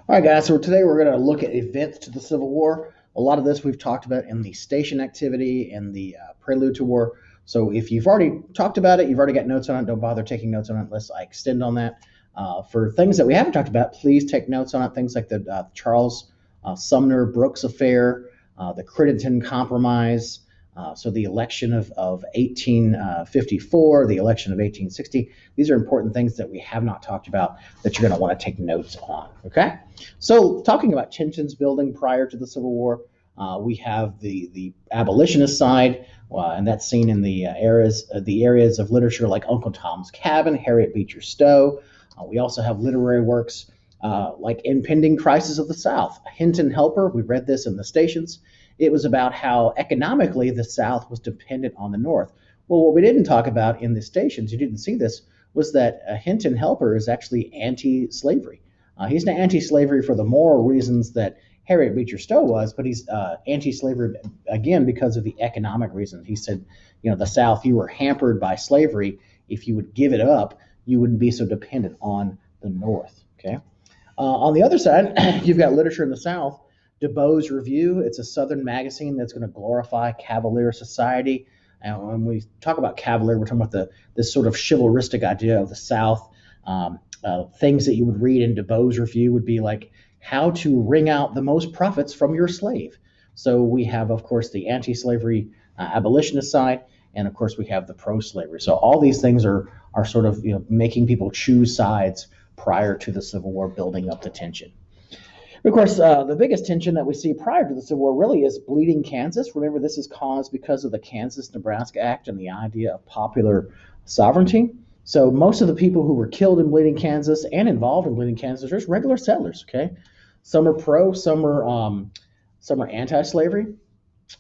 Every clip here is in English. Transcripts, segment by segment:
All right, guys. So today we're going to look at events to the Civil War. A lot of this we've talked about in the station activity and the prelude to war. So if you've already talked about it, you've already got notes on it, don't bother taking notes on it unless I extend on that. For things that we haven't talked about, please take notes on it. Things like the Charles Sumner Brooks affair, the Crittenden Compromise, so the election of 1854, the election of 1860. These are important things that we have not talked about that you're going to want to take notes on. Okay, so talking about tensions building prior to the Civil War, we have the abolitionist side, and that's seen in the areas of literature like Uncle Tom's Cabin, Harriet Beecher Stowe. We also have literary works like Impending Crisis of the South, Hinton Helper. We read this in the stations. It was about how economically the South was dependent on the North. Well, what we didn't talk about in the stations, you didn't see this, was that Hinton Helper is actually anti-slavery. He's not anti-slavery for the moral reasons that Harriet Beecher Stowe was, but he's anti-slavery again because of the economic reasons. He said, the South, you were hampered by slavery. If you would give it up, you wouldn't be so dependent on the North. Okay. On the other side, you've got literature in the South. DeBow's Review. It's a Southern magazine that's going to glorify Cavalier society. And when we talk about Cavalier, we're talking about this sort of chivalristic idea of the South. Things that you would read in DeBow's Review would be like how to wring out the most profits from your slave. So we have, of course, the anti-slavery abolitionist side, and of course we have the pro-slavery. So all these things are sort of making people choose sides prior to the Civil War, building up the tension. Of course, the biggest tension that we see prior to the Civil War really is Bleeding Kansas. Remember, this is caused because of the Kansas-Nebraska Act and the idea of popular sovereignty. So most of the people who were killed in Bleeding Kansas and involved in Bleeding Kansas are just regular settlers. Okay, some are pro, some are anti-slavery.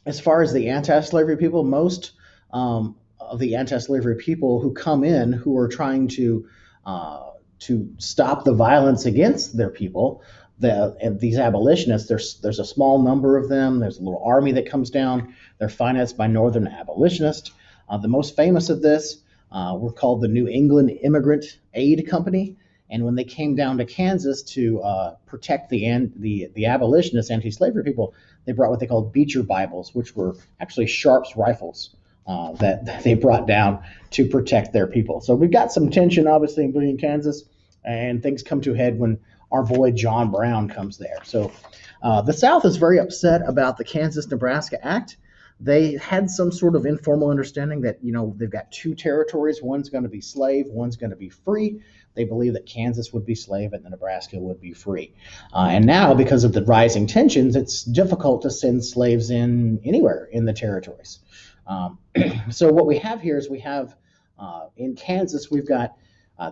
As far as the anti-slavery people, most of the anti-slavery people who come in who are trying to stop the violence against their people, and these abolitionists, there's a small number of them. There's a little army that comes down. They're financed by Northern abolitionists. The most famous of this were called the New England Immigrant Aid Company. And when they came down to Kansas to protect the abolitionists, anti-slavery people, they brought what they called Beecher Bibles, which were actually Sharps rifles that they brought down to protect their people. So we've got some tension, obviously, in Kansas, and things come to a head when our boy John Brown comes there. So the South is very upset about the Kansas-Nebraska Act. They had some sort of informal understanding that, they've got two territories. One's going to be slave, one's going to be free. They believe that Kansas would be slave and the Nebraska would be free. And now, because of the rising tensions, it's difficult to send slaves in anywhere in the territories. So what we have here is we have in Kansas, we've got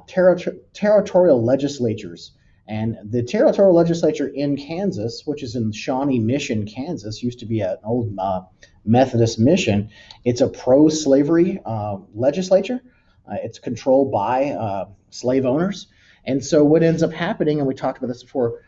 territorial legislatures. And the territorial legislature in Kansas, which is in Shawnee Mission, Kansas, used to be an old Methodist mission. It's a pro-slavery legislature. It's controlled by slave owners. And so what ends up happening, and we talked about this before,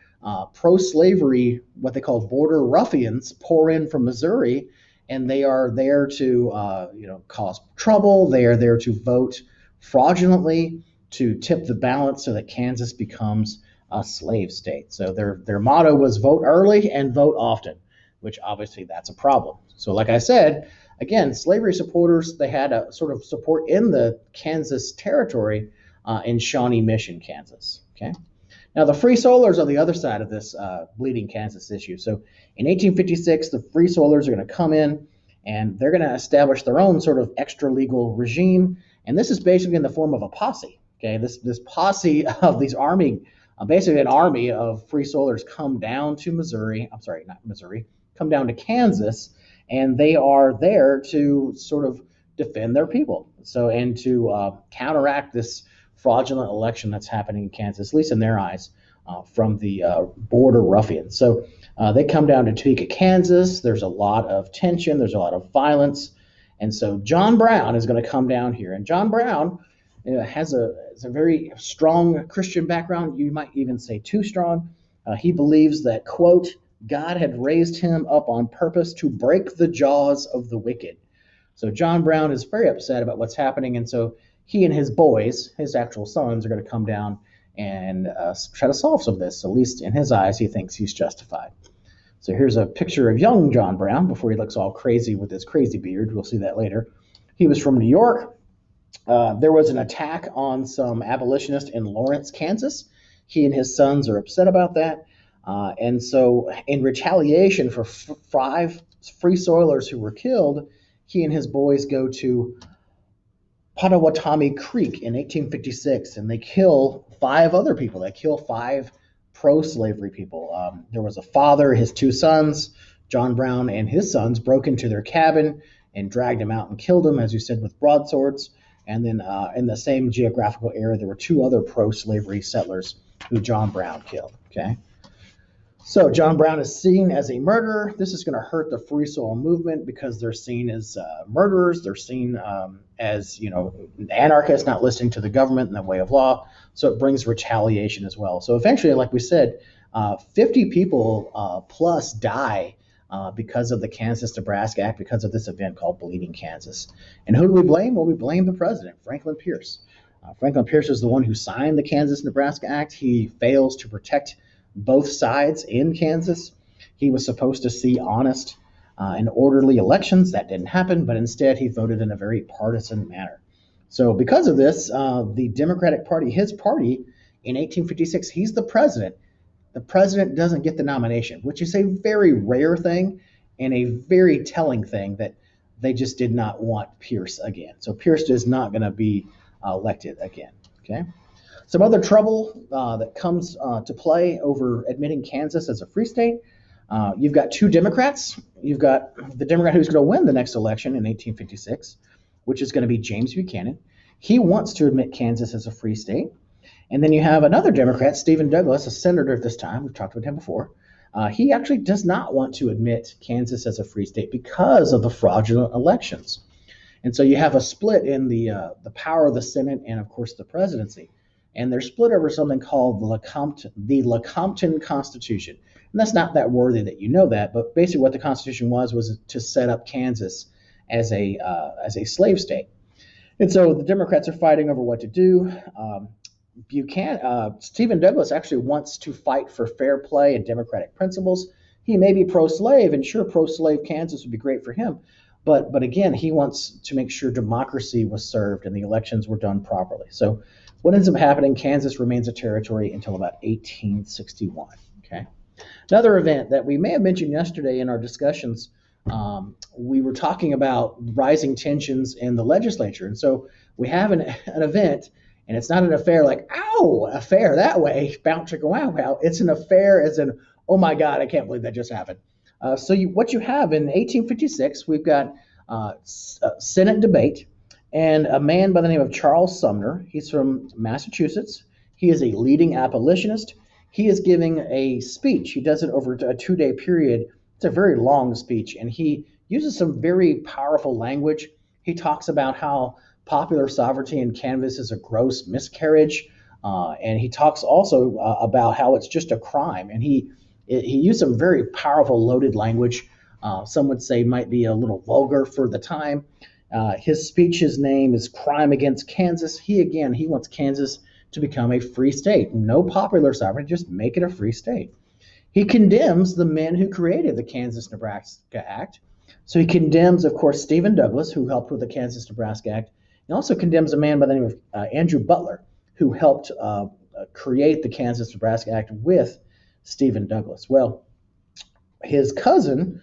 pro-slavery, what they call border ruffians, pour in from Missouri, and they are there to cause trouble. They are there to vote fraudulently, to tip the balance so that Kansas becomes a slave state. So their motto was vote early and vote often, which obviously that's a problem. So like I said, again, slavery supporters, they had a sort of support in the Kansas territory in Shawnee Mission, Kansas. Okay. Now the Free Soilers are the other side of this Bleeding Kansas issue. So in 1856, the Free Soilers are going to come in and they're going to establish their own sort of extra legal regime. And this is basically in the form of a posse. Okay. This posse of these basically an army of Free Soilers come down to come down to Kansas, and they are there to sort of defend their people. So, and to counteract this fraudulent election that's happening in Kansas, at least in their eyes, from the border ruffians. So they come down to Topeka, Kansas. There's a lot of tension. There's a lot of violence. And so John Brown is going to come down here. And John Brown has a very strong Christian background. You might even say too strong. He believes that, quote, God had raised him up on purpose to break the jaws of the wicked. So John Brown is very upset about what's happening. And so he and his boys, his actual sons, are going to come down and try to solve some of this. At least in his eyes, he thinks he's justified. So here's a picture of young John Brown before he looks all crazy with his crazy beard. We'll see that later. He was from New York. There was an attack on some abolitionists in Lawrence, Kansas. He and his sons are upset about that. And so, in retaliation for 5 free soilers who were killed, he and his boys go to Pottawatomie Creek in 1856, and they kill 5 other people. They kill 5 pro-slavery people. There was a father, his 2 sons. John Brown and his sons broke into their cabin and dragged him out and killed him, as you said, with broadswords. And then in the same geographical area, there were 2 other pro-slavery settlers who John Brown killed. Okay. So John Brown is seen as a murderer. This is going to hurt the free soil movement because they're seen as murderers. They're seen as, anarchists, not listening to the government and the way of law. So it brings retaliation as well. So eventually, like we said, 50 people plus die because of the Kansas-Nebraska Act, because of this event called Bleeding Kansas. And who do we blame? Well, we blame the president, Franklin Pierce. Franklin Pierce is the one who signed the Kansas-Nebraska Act. He fails to protect both sides in Kansas. He was supposed to see honest and orderly elections. That didn't happen, but instead he voted in a very partisan manner. So because of this, the Democratic Party, his party, in 1856, he's the president. The president doesn't get the nomination, which is a very rare thing and a very telling thing that they just did not want Pierce again. So Pierce is not going to be elected again. Okay. Some other trouble that comes to play over admitting Kansas as a free state. You've got 2 Democrats. You've got the Democrat who's going to win the next election in 1856, which is going to be James Buchanan. He wants to admit Kansas as a free state. And then you have another Democrat, Stephen Douglas, a senator at this time. We've talked about him before. He actually does not want to admit Kansas as a free state because of the fraudulent elections. And so you have a split in the power of the Senate and, of course, the presidency. And they're split over something called the Lecompton Constitution. And that's not that worthy that you know that, but basically what the Constitution was to set up Kansas as a slave state. And so the Democrats are fighting over what to do. Stephen Douglas actually wants to fight for fair play and democratic principles. He may be pro-slave, and sure, pro-slave Kansas would be great for him. But again, he wants to make sure democracy was served and the elections were done properly. So what ends up happening, Kansas remains a territory until about 1861. Okay. Another event that we may have mentioned yesterday in our discussions, we were talking about rising tensions in the legislature. And so we have an event, and it's not an affair like, ow, affair that way, bounce chicka wow wow. It's an affair as in, oh my God, I can't believe that just happened. What you have in 1856, we've got a Senate debate, and a man by the name of Charles Sumner. He's from Massachusetts. He is a leading abolitionist. He is giving a speech. He does it over a 2-day period. It's a very long speech, and he uses some very powerful language. He talks about how popular sovereignty in Kansas is a gross miscarriage, and he talks also about how it's just a crime. And he used some very powerful, loaded language. Some would say might be a little vulgar for the time. His speech, his name is Crime Against Kansas. He wants Kansas to become a free state. No popular sovereignty, just make it a free state. He condemns the men who created the Kansas-Nebraska Act. So he condemns, of course, Stephen Douglas, who helped with the Kansas-Nebraska Act. He also condemns a man by the name of Andrew Butler, who helped create the Kansas-Nebraska Act with Stephen Douglas. Well, his cousin,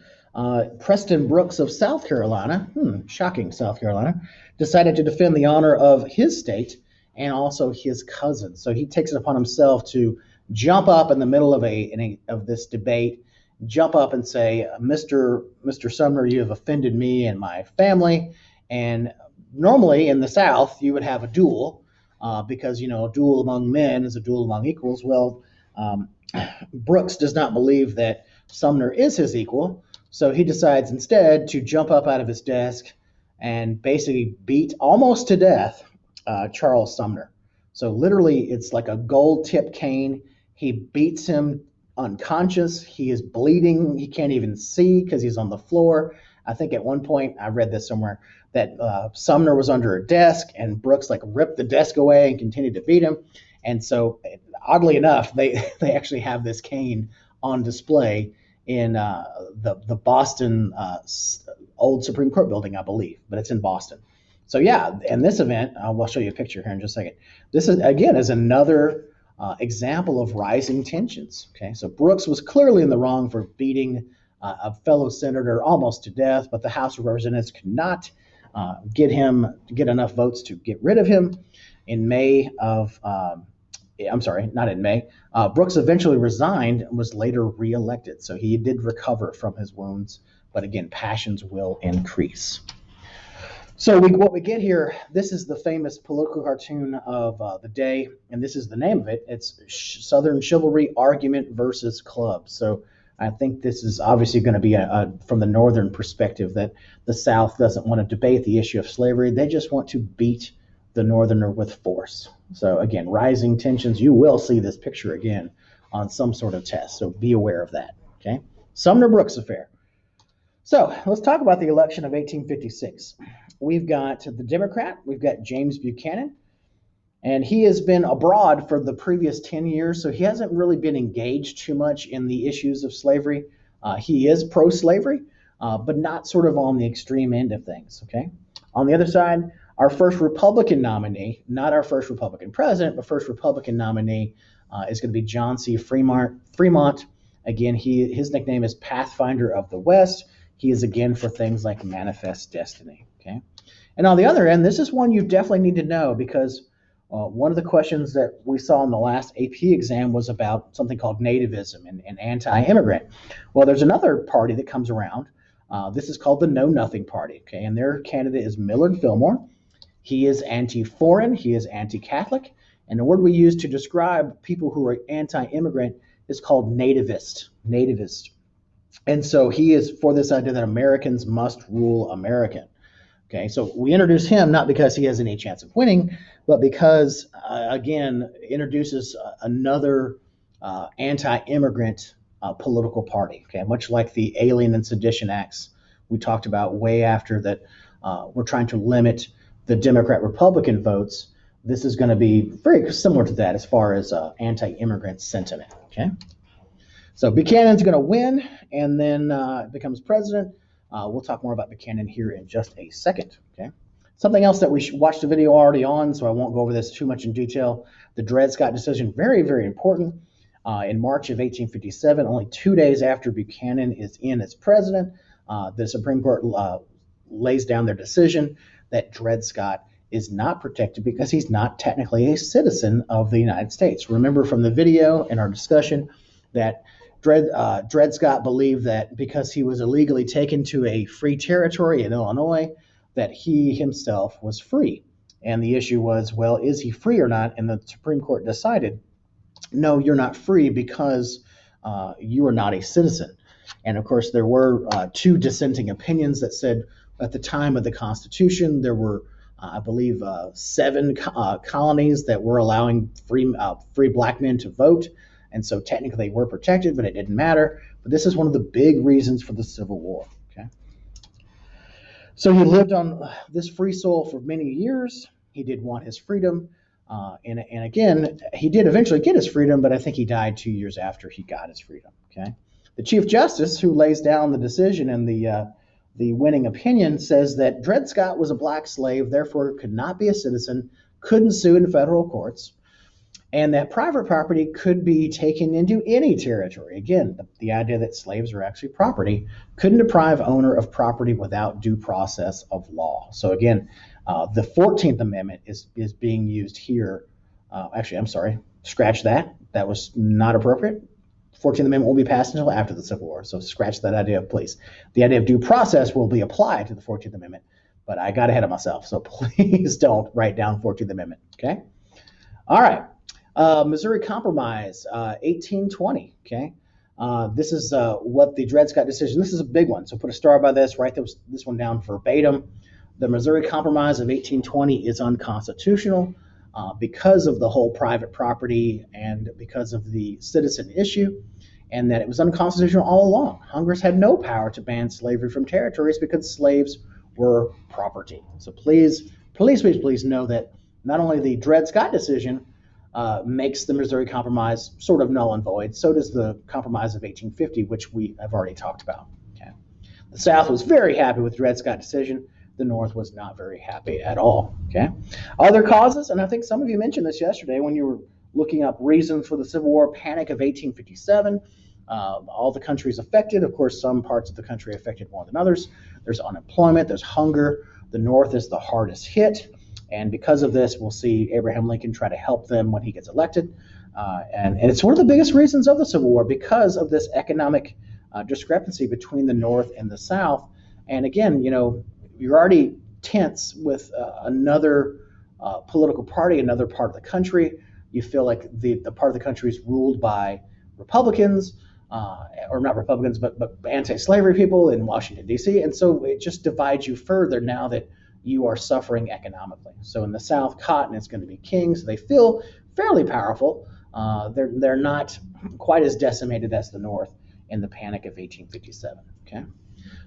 Preston Brooks of South Carolina, shocking South Carolina, decided to defend the honor of his state and also his cousin. So he takes it upon himself to jump up in the middle of this debate, jump up and say, Mr. Sumner, you have offended me and my family. And normally in the South, you would have a duel because, a duel among men is a duel among equals. Well, Brooks does not believe that Sumner is his equal. So he decides instead to jump up out of his desk and basically beat almost to death Charles Sumner. So literally, it's like a gold-tipped cane. He beats him unconscious. He is bleeding. He can't even see because he's on the floor. I think at one point, I read this somewhere, that Sumner was under a desk and Brooks ripped the desk away and continued to beat him. And so, oddly enough, they actually have this cane on display in the Boston old Supreme Court building, I believe, but it's in Boston. So yeah, and this event, I'll show you a picture here in just a second. This is again is another example of rising tensions. Okay, so Brooks was clearly in the wrong for beating a fellow senator almost to death, but the House of Representatives could not get enough votes to get rid of him. In May of, I'm sorry, not in May. Brooks eventually resigned and was later reelected. So he did recover from his wounds, but again, passions will increase. So what we get here, this is the famous political cartoon of the day, and this is the name of it. It's Southern Chivalry Argument versus Club. So I think this is obviously going to be from the Northern perspective, that the South doesn't want to debate the issue of slavery. They just want to beat the Northerner with force. So again, rising tensions. You will see this picture again on some sort of test. So be aware of that. Okay, Sumner Brooks affair. So let's talk about the election of 1856. We've got the Democrat. We've got James Buchanan. And he has been abroad for the previous 10 years, so he hasn't really been engaged too much in the issues of slavery. He is pro-slavery, but not sort of on the extreme end of things, okay? On the other side, our first Republican nominee, not our first Republican president, but first Republican nominee is going to be John C. Fremont. Again, his nickname is Pathfinder of the West. He is, again, for things like Manifest Destiny, okay? And on the other end, this is one you definitely need to know, because one of the questions that we saw in the last AP exam was about something called nativism and anti-immigrant. Well, there's another party that comes around. This is called the Know Nothing Party, okay? And their candidate is Millard Fillmore. He is anti-foreign. He is anti-Catholic. And the word we use to describe people who are anti-immigrant is called nativist. And so he is for this idea that Americans must rule American. Okay, so we introduce him not because he has any chance of winning, but because, again, introduces another anti-immigrant political party, okay, much like the Alien and Sedition Acts we talked about way after that. We're trying to limit the Democrat-Republican votes. This is going to be very similar to that as far as anti-immigrant sentiment, okay? So Buchanan's going to win and then becomes president. We'll talk more about Buchanan here in just a second, okay? Something else that we watched the video already on, so I won't go over this too much in detail. The Dred Scott decision, very, very important. In March of 1857, only 2 days after Buchanan is in as president, the Supreme Court lays down their decision that Dred Scott is not protected because he's not technically a citizen of the United States. Remember from the video and our discussion that Dred Scott believed that because he was illegally taken to a free territory in Illinois, that he himself was free. And the issue was, well, is he free or not? And the Supreme Court decided, no, you're not free because you are not a citizen. And of course, there were two dissenting opinions that said at the time of the Constitution, there were, I believe, 7 colonies that were allowing free black men to vote. And so technically they were protected, but it didn't matter. But this is one of the big reasons for the Civil War. Okay. So he lived on this free soil for many years. He did want his freedom. And again, he did eventually get his freedom, but I think he died 2 years after he got his freedom. Okay. The Chief Justice, who lays down the decision and the winning opinion, says that Dred Scott was a black slave, therefore could not be a citizen, couldn't sue in federal courts, and that private property could be taken into any territory. Again, the idea that slaves are actually property, couldn't deprive owner of property without due process of law. So again, the 14th Amendment is being used here. Actually, I'm sorry, scratch that. That was not appropriate. 14th Amendment won't be passed until after the Civil War, so scratch that idea, please. The idea of due process will be applied to the 14th Amendment, but I got ahead of myself, so please don't write down 14th Amendment, okay? All right. Missouri Compromise, 1820, okay? This is what the Dred Scott decision, this is a big one, so put a star by this, write this one down verbatim. The Missouri Compromise of 1820 is unconstitutional because of the whole private property and because of the citizen issue, and that it was unconstitutional all along. Congress had no power to ban slavery from territories because slaves were property. So please know that not only the Dred Scott decision makes the Missouri Compromise sort of null and void. So does the Compromise of 1850, which we have already talked about. Okay. The South was very happy with the Dred Scott decision. The North was not very happy at all. Okay. Other causes, and I think some of you mentioned this yesterday when you were looking up reasons for the Civil War, Panic of 1857. All the countries affected. Of course, some parts of the country affected more than others. There's unemployment, there's hunger. The North is the hardest hit. And because of this, we'll see Abraham Lincoln try to help them when he gets elected. And it's one of the biggest reasons of the Civil War because of this economic discrepancy between the North and the South. And again, you're already tense with another political party, another part of the country. You feel like the part of the country is ruled by Republicans, or not Republicans, but anti-slavery people in Washington, D.C. And so it just divides you further now that you are suffering economically. So in the South, cotton is going to be king, so they feel fairly powerful. They're not quite as decimated as the North in the Panic of 1857. Okay,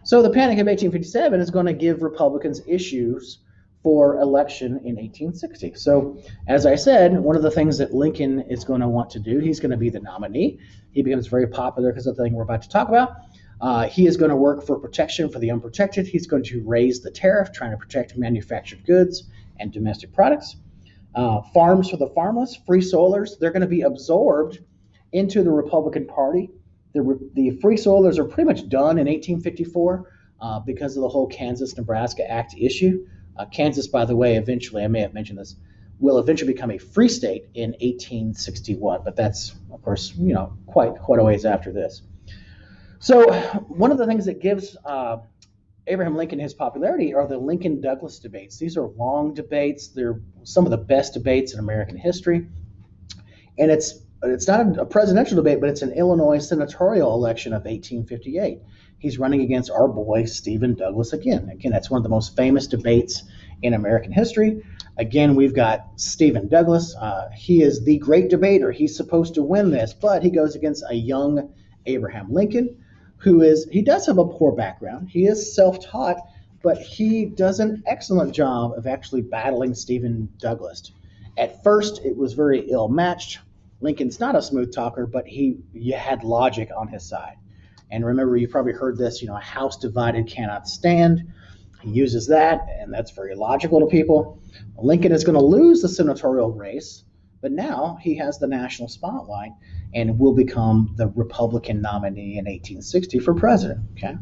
so the Panic of 1857 is going to give Republicans issues for election in 1860. So as I said, one of the things that Lincoln is going to want to do, he's going to be the nominee. He becomes very popular because of the thing we're about to talk about. He is going to work for protection for the unprotected. He's going to raise the tariff, trying to protect manufactured goods and domestic products. Farms for the farmless, free soilers, they're going to be absorbed into the Republican Party. The free soilers are pretty much done in 1854 because of the whole Kansas-Nebraska Act issue. Kansas, by the way, eventually, I may have mentioned this, will eventually become a free state in 1861, but that's, of course, quite a ways after this. So one of the things that gives Abraham Lincoln his popularity are the Lincoln-Douglas debates. These are long debates. They're some of the best debates in American history. And it's not a presidential debate, but it's an Illinois senatorial election of 1858. He's running against our boy, Stephen Douglas again. Again, that's one of the most famous debates in American history. Again, we've got Stephen Douglas. He is the great debater. He's supposed to win this, but he goes against a young Abraham Lincoln, he does have a poor background. He is self-taught, but he does an excellent job of actually battling Stephen Douglas. At first, it was very ill-matched. Lincoln's not a smooth talker, but you had logic on his side. And remember, you probably heard this, a house divided cannot stand. He uses that, and that's very logical to people. Lincoln is going to lose the senatorial race, but now he has the national spotlight and will become the Republican nominee in 1860 for president. Okay.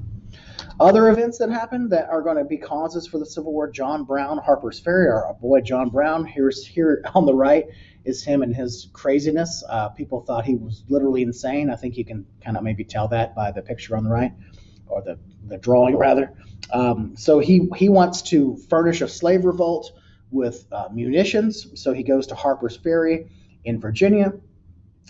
Other events that happened that are going to be causes for the Civil War: John Brown, Harper's Ferry, our boy John Brown. Here on the right is him and his craziness. People thought he was literally insane. I think you can kind of maybe tell that by the picture on the right, or the drawing rather. So he wants to furnish a slave revolt with munitions. So he goes to Harper's Ferry in Virginia.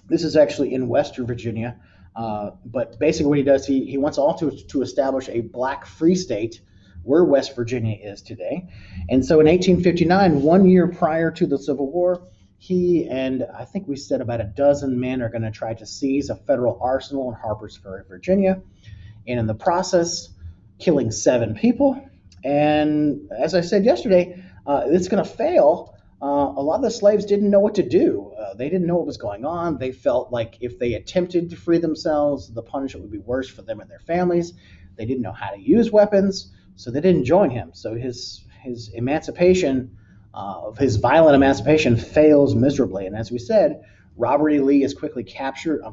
This is actually in Western Virginia. But basically what he does, he wants all to establish a black free state where West Virginia is today. And so in 1859, 1 year prior to the Civil War, he and I think we said about a dozen men are going to try to seize a federal arsenal in Harper's Ferry, Virginia. And in the process, killing 7 people. And as I said yesterday, it's going to fail. A lot of the slaves didn't know what to do. They didn't know what was going on. They felt like if they attempted to free themselves, the punishment would be worse for them and their families. They didn't know how to use weapons, so they didn't join him. So his emancipation, his violent emancipation, fails miserably. And as we said, Robert E. Lee is quickly captured.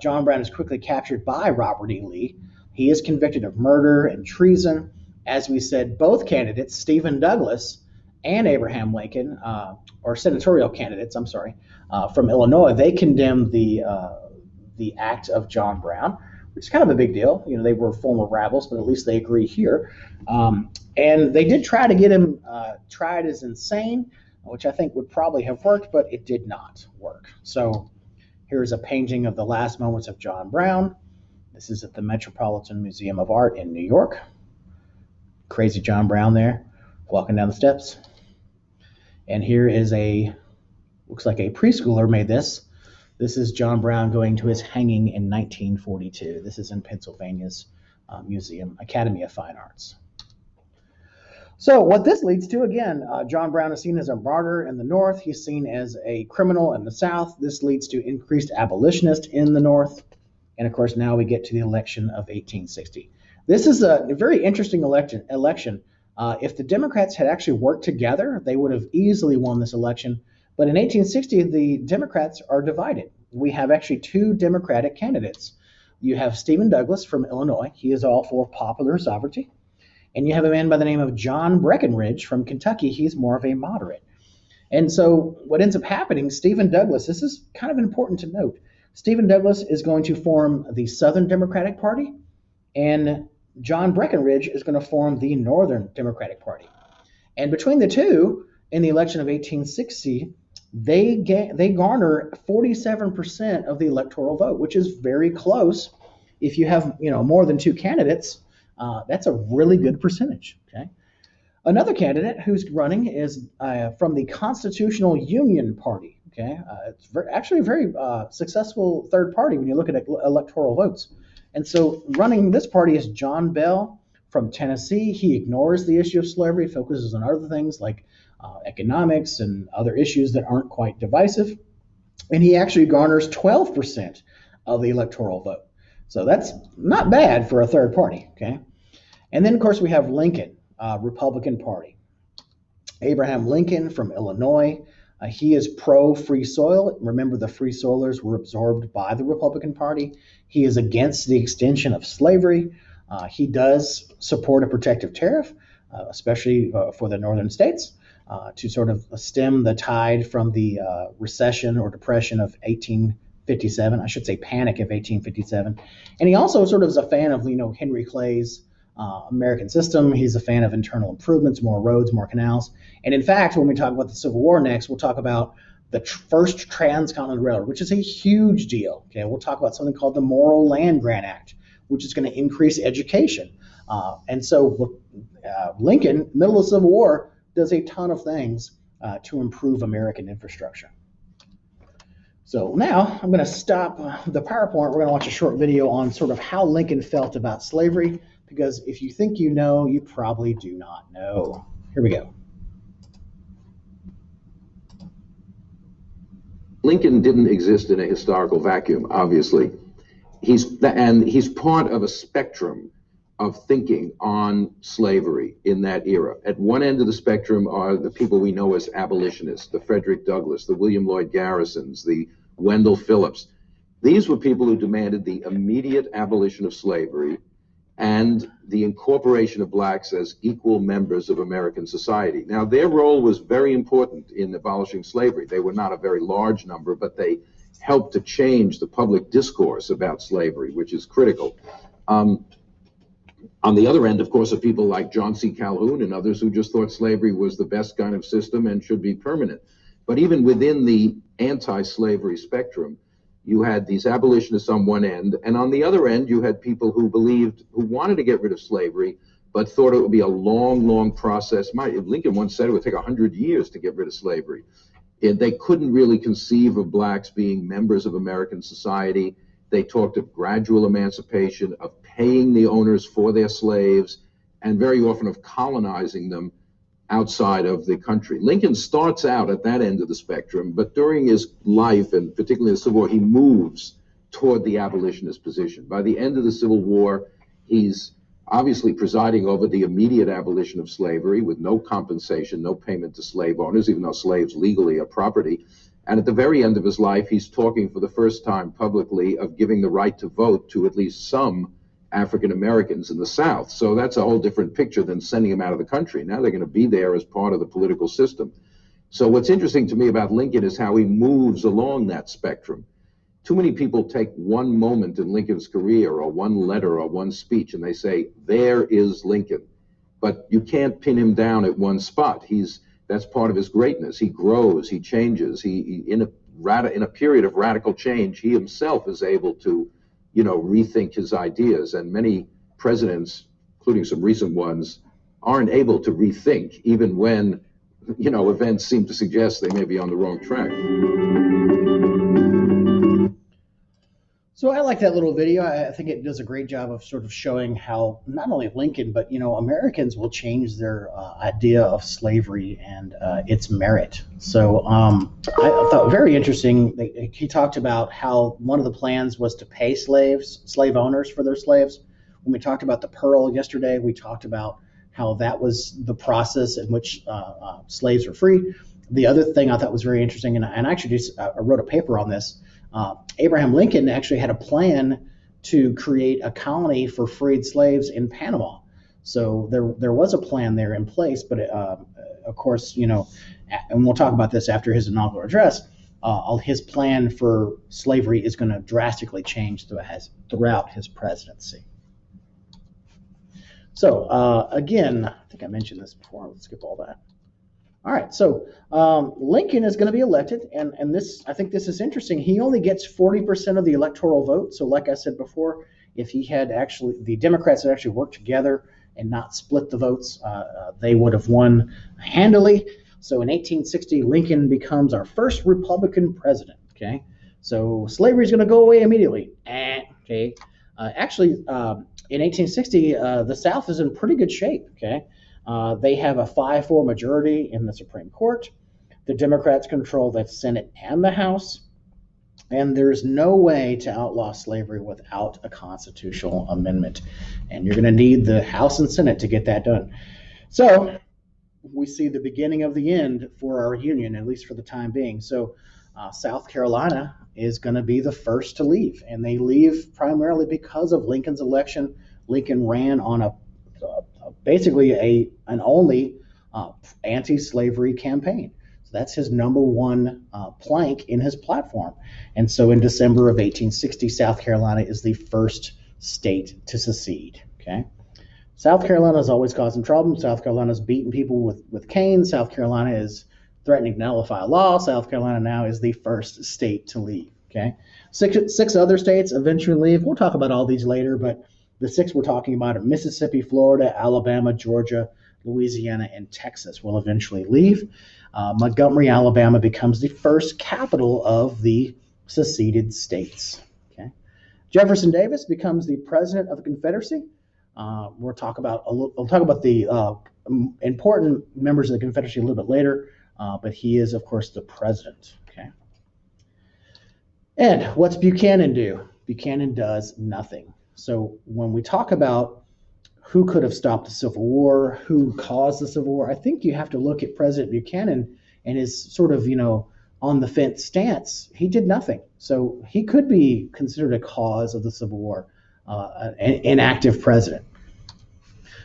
John Brown is quickly captured by Robert E. Lee. He is convicted of murder and treason. As we said, both candidates, Stephen Douglas and Abraham Lincoln, or senatorial candidates, from Illinois, they condemned the act of John Brown, which is kind of a big deal. They were former rebels, but at least they agree here. And they did try to get him tried as insane, which I think would probably have worked, but it did not work. So here's a painting of the last moments of John Brown. This is at the Metropolitan Museum of Art in New York. Crazy John Brown there, walking down the steps. And here is looks like a preschooler made this. This is John Brown going to his hanging in 1942. This is in Pennsylvania's Academy of Fine Arts. So what this leads to, again, John Brown is seen as a martyr in the North. He's seen as a criminal in the South. This leads to increased abolitionist in the North. And of course, now we get to the election of 1860. This is a very interesting election. If the Democrats had actually worked together, they would have easily won this election. But in 1860, the Democrats are divided. We have actually two Democratic candidates. You have Stephen Douglas from Illinois. He is all for popular sovereignty. And you have a man by the name of John Breckinridge from Kentucky. He's more of a moderate. And so what ends up happening, Stephen Douglas, this is kind of important to note. Stephen Douglas is going to form the Southern Democratic Party, and John Breckinridge is going to form the Northern Democratic Party. And between the two, in the election of 1860, they garner 47% of the electoral vote, which is very close. If you have more than two candidates, that's a really good percentage. Okay. Another candidate who's running is from the Constitutional Union Party. Okay, it's actually a very successful third party when you look at electoral votes. And so running this party is John Bell from Tennessee. He ignores the issue of slavery, focuses on other things like economics and other issues that aren't quite divisive. And he actually garners 12% of the electoral vote. So that's not bad for a third party, okay? And then, of course, we have Lincoln, Republican Party. Abraham Lincoln from Illinois. He is pro-free soil. Remember, the free soilers were absorbed by the Republican Party. He is against the extension of slavery. He does support a protective tariff, especially for the northern states, to sort of stem the tide from the recession or depression of 1857. I should say panic of 1857. And he also sort of is a fan of, Henry Clay's American system. He's a fan of internal improvements, more roads, more canals. And in fact, when we talk about the Civil War next, we'll talk about the first transcontinental railroad, which is a huge deal. Okay, we'll talk about something called the Morrill Land Grant Act, which is going to increase education. And so Lincoln, middle of the Civil War, does a ton of things to improve American infrastructure. So now I'm going to stop the PowerPoint. We're going to watch a short video on sort of how Lincoln felt about slavery, because if you think you know, you probably do not know. Here we go. Lincoln didn't exist in a historical vacuum, obviously. He's part of a spectrum of thinking on slavery in that era. At one end of the spectrum are the people we know as abolitionists, the Frederick Douglass, the William Lloyd Garrisons, the Wendell Phillips. These were people who demanded the immediate abolition of slavery and the incorporation of blacks as equal members of American society. Now, their role was very important in abolishing slavery. They were not a very large number, but they helped to change the public discourse about slavery, which is critical. On the other end, of course, are people like John C. Calhoun and others who just thought slavery was the best kind of system and should be permanent. But even within the anti-slavery spectrum, you had these abolitionists on one end, and on the other end, you had people who wanted to get rid of slavery, but thought it would be a long, long process. Lincoln once said it would take 100 years to get rid of slavery. They couldn't really conceive of blacks being members of American society. They talked of gradual emancipation, of paying the owners for their slaves, and very often of colonizing them outside of the country. Lincoln starts out at that end of the spectrum, but during his life, and particularly the Civil War, he moves toward the abolitionist position. By the end of the Civil War, he's obviously presiding over the immediate abolition of slavery with no compensation, no payment to slave owners, even though slaves legally are property. And at the very end of his life, he's talking for the first time publicly of giving the right to vote to at least some African Americans in the South. So that's a whole different picture than sending them out of the country. Now they're going to be there as part of the political system. So what's interesting to me about Lincoln is how he moves along that spectrum. Too many people take one moment in Lincoln's career or one letter or one speech and they say, there is Lincoln. But you can't pin him down at one spot. That's part of his greatness. He grows, he changes. In a period of radical change, he himself is able to rethink his ideas, and many presidents, including some recent ones, aren't able to rethink, even when, events seem to suggest they may be on the wrong track. So I like that little video. I think it does a great job of sort of showing how not only Lincoln, but Americans will change their idea of slavery and its merit. So I thought very interesting. He talked about how one of the plans was to pay slave owners for their slaves. When we talked about the Pearl yesterday, we talked about how that was the process in which slaves were free. The other thing I thought was very interesting, and I actually just wrote a paper on this. Abraham Lincoln actually had a plan to create a colony for freed slaves in Panama. So there was a plan there in place, but of course, and we'll talk about this after his inaugural address. His plan for slavery is going to drastically change throughout his presidency. So again, I think I mentioned this before. Let's skip all that. All right, so Lincoln is going to be elected, and this, I think this is interesting. He only gets 40% of the electoral vote. So like I said before, if the Democrats had actually worked together and not split the votes, they would have won handily. So in 1860, Lincoln becomes our first Republican president. Okay, so slavery is going to go away immediately. Okay, actually, in 1860, the South is in pretty good shape. Okay. They have a 5-4 majority in the Supreme Court. The Democrats control the Senate and the House. And there's no way to outlaw slavery without a constitutional amendment. And you're going to need the House and Senate to get that done. So we see the beginning of the end for our union, at least for the time being. So South Carolina is going to be the first to leave. And they leave primarily because of Lincoln's election. Lincoln ran on basically an only anti-slavery campaign. So that's his number one plank in his platform. And so in December of 1860, South Carolina is the first state to secede. Okay, South Carolina is always causing problems. South Carolina is beating people with canes. South Carolina is threatening to nullify law. South Carolina now is the first state to leave. Okay, six other states eventually leave. We'll talk about all these later, but the 6 we're talking about are Mississippi, Florida, Alabama, Georgia, Louisiana, and Texas will eventually leave. Montgomery, Alabama becomes the first capital of the seceded states. Okay. Jefferson Davis becomes the president of the Confederacy. We'll talk about the important members of the Confederacy a little bit later, but he is, of course, the president. Okay. And what's Buchanan do? Buchanan does nothing. So when we talk about who could have stopped the Civil War, who caused the Civil War, I think you have to look at President Buchanan and his sort of, on the fence stance. He did nothing. So he could be considered a cause of the Civil War, an inactive president.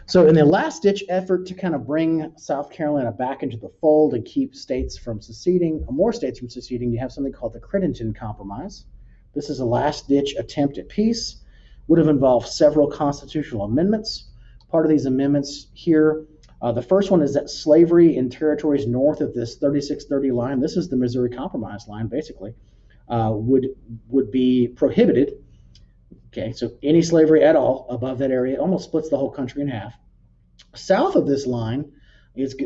So in the last-ditch effort to kind of bring South Carolina back into the fold and keep more states from seceding, you have something called the Crittenden Compromise. This is a last-ditch attempt at peace. Would have involved several constitutional amendments. Part of these amendments here, the first one is that slavery in territories north of this 3630 line, this is the Missouri Compromise line basically, would be prohibited. Okay, so any slavery at all above that area almost splits the whole country in half. South of this line,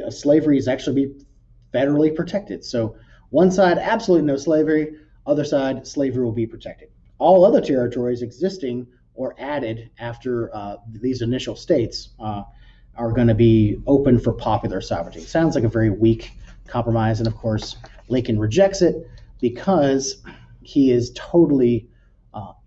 slavery is actually be federally protected. So one side, absolutely no slavery. Other side, slavery will be protected. All other territories existing or added after these initial states are going to be open for popular sovereignty. Sounds like a very weak compromise, and of course Lincoln rejects it because he is totally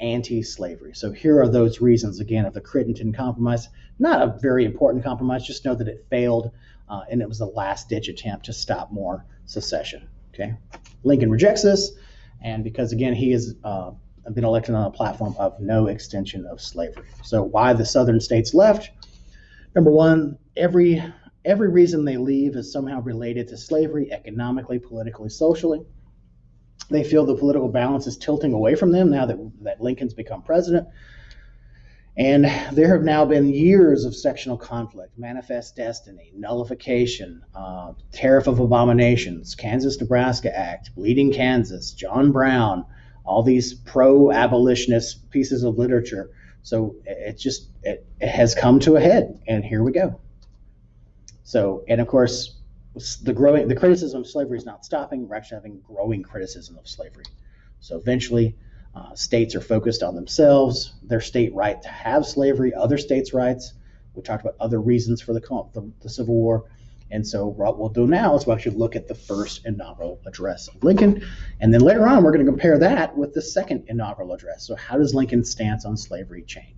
anti-slavery. So here are those reasons again of the Crittenden Compromise. Not a very important compromise, just know that it failed and it was the last-ditch attempt to stop more secession. Okay, Lincoln rejects this, and because again he is been elected on a platform of no extension of slavery. So why the southern states left? Number one, every reason they leave is somehow related to slavery, economically, politically, socially. They feel the political balance is tilting away from them now that Lincoln's become president. And there have now been years of sectional conflict, manifest destiny, nullification, tariff of abominations, Kansas-Nebraska Act, Bleeding Kansas, John Brown, all these pro-abolitionist pieces of literature. So it has come to a head, and here we go. So, and of course, the criticism of slavery is not stopping. We're actually having growing criticism of slavery. So eventually, States are focused on themselves, their state right to have slavery, other states' rights. We talked about other reasons for the Civil War. And so what we'll do now is we'll actually look at the first inaugural address of Lincoln. And then later on, we're going to compare that with the second inaugural address. So how does Lincoln's stance on slavery change?